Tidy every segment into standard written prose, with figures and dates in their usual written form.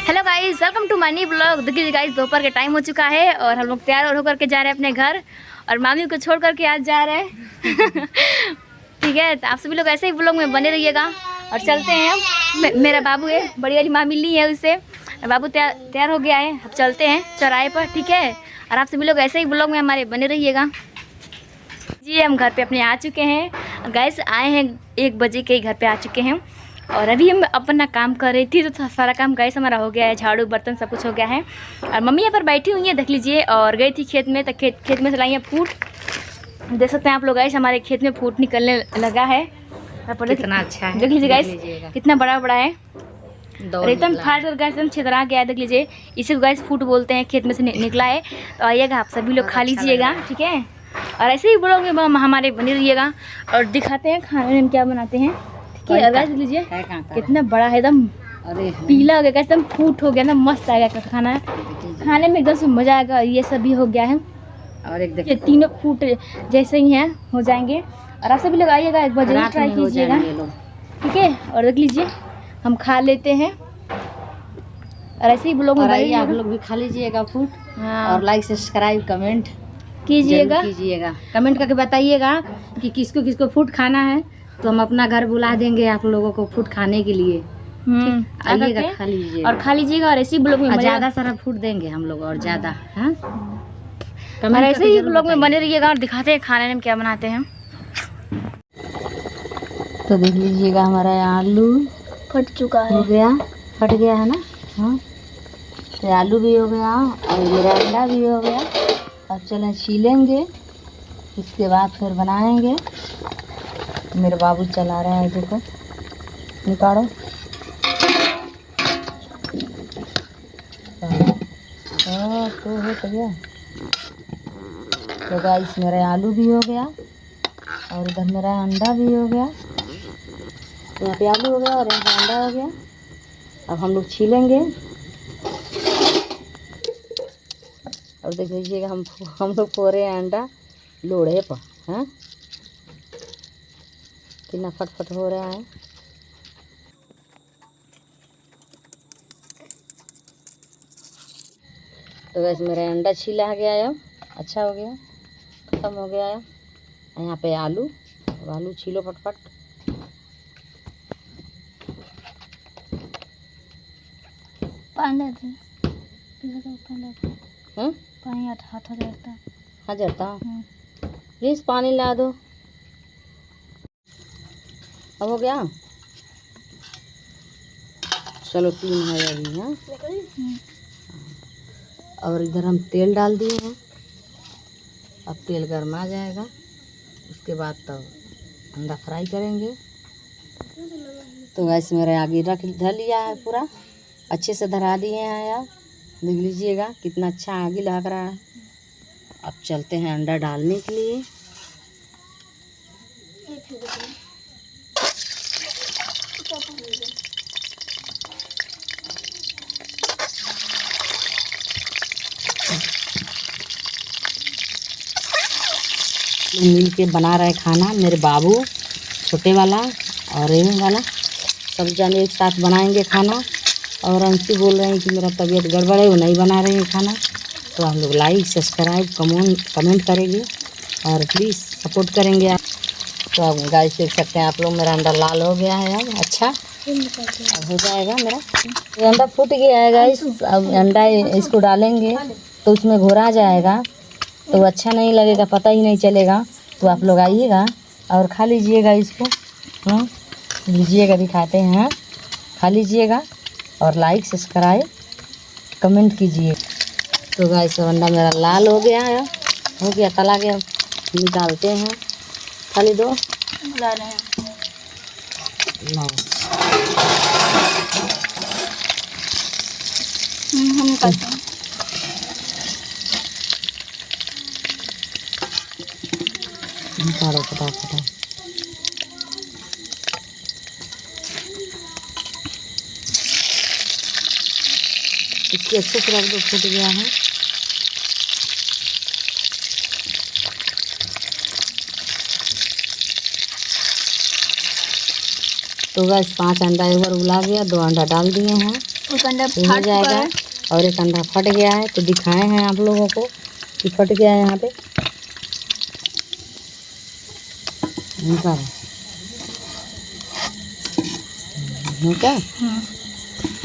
Hello guys, welcome to my new blog. देखिए guys, दोपहर का टाइम हो चुका है और हम लोग तैयार होकर के जा रहे हैं अपने घर और मामी को छोड़ करके आज जा रहे हैं। ठीक है, तो आप सभी लोग ऐसे ही ब्लॉग में बने रहिएगा और चलते हैं हम। मेरा बाबू है, बड़ी वाली मामी ली है उससे, बाबू तैयार हो गया है। अब चलते हैं चौराहे पर, ठीक है। और आप सभी लोग ऐसे ही ब्लॉग में हमारे बने रहिएगा। जी, हम घर पे अपने आ चुके हैं गाइस, आए हैं 1 बजे के घर पे आ चुके हैं और अभी हम अपना काम कर रही थी तो सारा काम गाइस हमारा हो गया है, झाड़ू बर्तन सब कुछ हो गया है। और मम्मी यहाँ पर बैठी हुई है, देख लीजिए। और गई थी खेत में, तो खेत में से लाई है फूट। देख सकते हैं आप लोग गाइस, हमारे खेत में फूट निकलने लगा है। कितना अच्छा है, देख लीजिए गाइस, कितना बड़ा बड़ा है और एकदम फाट कर गाइस एकदम छितरा गया है। देख लीजिए, इसे गाइस फूट बोलते हैं, खेत में से निकला है। तो आइएगा आप सभी लोग खा लीजिएगा, ठीक है। और ऐसे ही ब्लॉग में हमारे बने रहिएगा और दिखाते हैं खाने में क्या बनाते हैं, ठीक है। गाइस देख लीजिए कितना बड़ा है, एकदम पीला हो गया, एकदम फूट हो गया ना, मस्त आएगा खाना, खाने में एकदम से मज़ा आएगा। ये सब भी हो गया है और एक देखिए तीनों फूट जैसे ही हैं हो जाएंगे। और आप सभी लोग आइएगा, एक बार जरूर ट्राई कीजिएगा, ठीक है। और देख लीजिए हम खा लेते हैं और ऐसे ही ब्लॉग में आप लोग भी खा लीजिएगा फूट। और लाइक सब्सक्राइब कमेंट कीजिएगा। कमेंट करके बताइएगा कि किसको किसको फूड खाना है, तो हम अपना घर बुला देंगे आप लोगों को फूड खाने के लिए। आइएगा, खा लीजिएगा और ऐसे ब्लॉग में ज़्यादा सारा फूड देंगे हम लोग और ज़्यादा। हाँ, और ऐसे ही ब्लॉग में बने रहिएगा और दिखाते हैं खाने में क्या बनाते हैं। तो देख लीजिएगा हमारा आलू फट चुका है, हो गया, फट गया है ना। हाँ, तो आलू भी हो गया और मेरा अंडा भी हो गया। अब चलें छीलेंगे, इसके बाद फिर बनाएंगे। मेरे बाबू चला रहे हैं, देखो निकालो। तो हो तो गया। तो गाइस मेरा आलू भी हो गया और इधर मेरा अंडा भी हो गया। यहाँ पे आलू हो गया और यहाँ पे अंडा हो गया। अब हम लोग छीलेंगे और देख लीजिएगा हम लोग पो रहे हैं अंडा लोढ़े पर। हाँ, कितना फटफट हो रहा है। तो वैसे मेरा अंडा छीला गया है, अच्छा हो गया, खत्म हो गया है। यहाँ पे आलू छीलो फटफट। पानी हाथ जाता। प्लीज़ पानी ला दो। अब हो गया, चलो 3 है अभी। हाँ, और इधर हम तेल डाल दिए हैं। अब तेल गर्म आ जाएगा, उसके बाद तब अंडा फ्राई करेंगे। तो वैसे मेरे आगे धर लिया है, पूरा अच्छे से धरा दिए हैं यार, देख लीजिएगा कितना अच्छा आगे लग रहा है। अब चलते हैं अंडा डालने के लिए। मिल के बना रहे खाना, मेरे बाबू छोटे वाला और रेहू वाला, सब जने एक साथ बनाएंगे खाना। और अंशु बोल रहे हैं कि मेरा तबीयत गड़बड़ है, वो नहीं बना रहे हैं खाना। तो हम लोग लाइक सब्सक्राइब कमेंट करेंगे और प्लीज़ सपोर्ट करेंगे आप। तो अब गाइस देख सकते हैं आप लोग, मेरा अंडा लाल हो गया है। अब अच्छा अब हो जाएगा मेरा ये अंडा फूट गया है गाइस। अब अंडा इसको डालेंगे तो उसमें घोरा जाएगा, तो अच्छा नहीं लगेगा, पता ही नहीं चलेगा। तो आप लोग आइएगा और खा लीजिएगा इसको। हाँ, लीजिएगा, दिखाते हैं। हाँ, खा लीजिएगा और लाइक सब्सक्राइब कमेंट कीजिए। तो गाइस अंडा मेरा लाल हो गया है, हो गया, तला गया। निकालते हैं, खाली दो बुला रहे हैं। हम निकालते हैं। निकालो फटाफट। इसके अच्छे से रख दो, फूट गया है। तो बस 5 अंडा एक बार उबला गया, 2 अंडा डाल दिए हैं। एक अंडा ये हो फट चुका जाएगा। है। और एक अंडा फट गया है, तो दिखाए हैं आप लोगों को कि फट गया है यहाँ पे। निकाल क्या?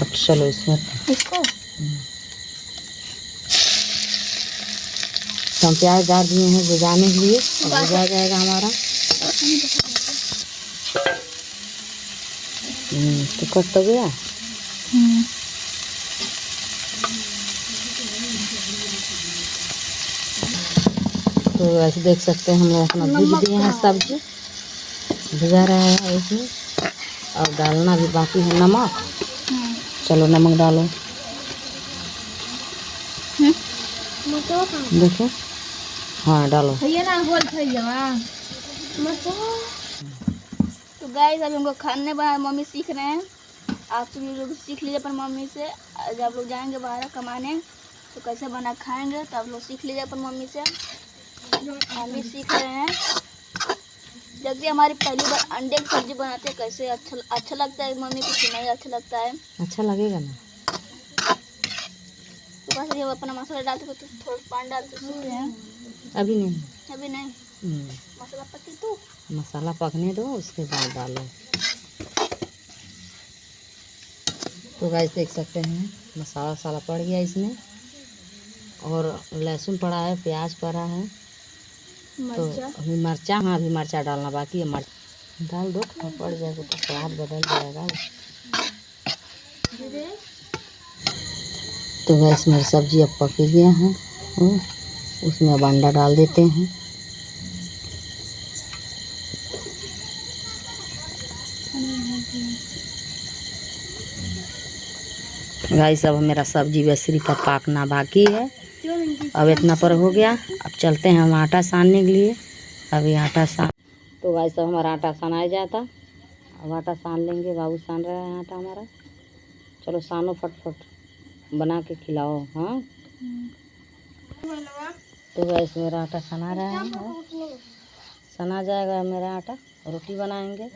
अब चलो इसमें इसको तो हम प्याज डाल दिए हैं भुजाने के लिए, और भुजा जाएगा हमारा। तो कट तो गया। तो ऐसे देख सकते हैं हम लोग अपना भूज दिए हैं सब्जी, भुजा रहा है इसमें। और डालना भी बाकी है नमक। चलो नमक डालो, देखो। हाँ डालो। तो गाइस अभी हमको खाने बना मम्मी सीख रहे हैं। आप सभी लोग सीख लीजिए पर मम्मी से। जब आप लोग जाएंगे बाहर कमाने तो कैसे बना खाएंगे, तो आप लोग सीख लीजिए पर मम्मी से। हम भी सीख रहे हैं। जब भी हमारी पहली बार अंडे की सब्जी बनाते हैं, कैसे अच्छा लगता है मम्मी को कि नहीं अच्छा लगता है। अच्छा लगेगा ना। तो बस जब अपना मसाला डालते हो तो थोड़ा पानी डालते सीख रहे हैं। अभी नहीं। अभी नहीं, मसाला पत्ती तो मसाला पकने दो, उसके बाद डालो। तो गाइस देख सकते हैं मसाला वसाला पड़ गया इसमें, और लहसुन पड़ा है, प्याज पड़ा है। तो अभी मिर्चा, हाँ अभी मिर्चा डालना बाकी है। मिर्च डाल दो, पड़ जाएगा तो स्वाद बदल जाएगा। तो गैस मेरी सब्जी अब पक गया है, उसमें अब अंडा डाल देते हैं। गाइस अब मेरा सब्जी बेसरी का पाकना बाकी है। अब इतना पर हो गया। अब चलते हैं हम आटा सानने के लिए। अभी आटा सान, तो गाइस अब हमारा आटा सनाया जाता। अब आटा सान लेंगे, बाबू सान रहा है आटा हमारा। चलो सानो फटफट, बना के खिलाओ। हाँ तो गाइस मेरा आटा सना रहा है, सना जाएगा मेरा आटा, रोटी बनाएंगे।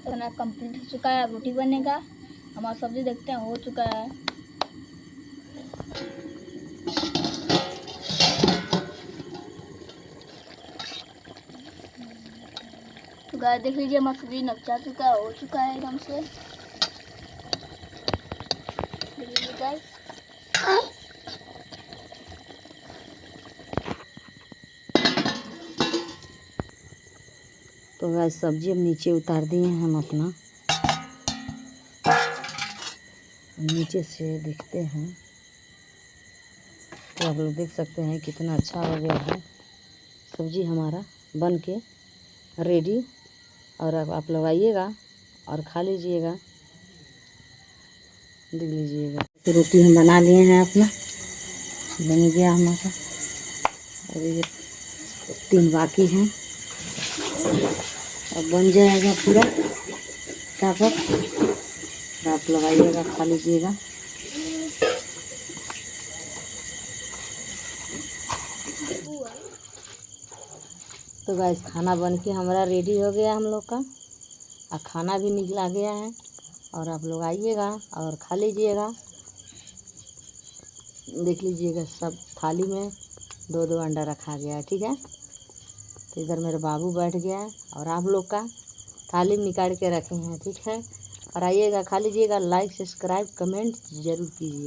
खाना कंप्लीट हो चुका है, अब रोटी बनेगा। हमारा सब्जी देखते हैं हो चुका है। तो गाय देख लीजिए हमारा सब्जी नकचा चुका है, हो चुका है एकदम से। देख लीजिए गाइस। तो गाइस सब्जी अब नीचे उतार दिए हैं हम अपना, नीचे से देखते हैं। तो आप लोग देख सकते हैं कितना अच्छा हो गया है सब्जी हमारा बन के रेडी। और अब आप लोग आइएगा और खा लीजिएगा, देख लीजिएगा। तो रोटी हम बना लिए हैं अपना, बन गया हमारा। और ये 3 बाकी हैं, अब बन जाएगा पूरा फटाफट। आप लोग आइएगा, खा लीजिएगा। तो गाइस खाना बन के हमारा रेडी हो गया हम लोग का, और खाना भी निकला गया है। और आप लोग आइएगा और खा लीजिएगा, देख लीजिएगा। सब थाली में 2-2 अंडा रखा गया है, ठीक है। तो इधर मेरे बाबू बैठ गया है, और आप लोग का थाली में निकाल के रखे हैं, ठीक है। और आइएगा, खा लीजिएगा। लाइक सब्सक्राइब कमेंट ज़रूर कीजिए।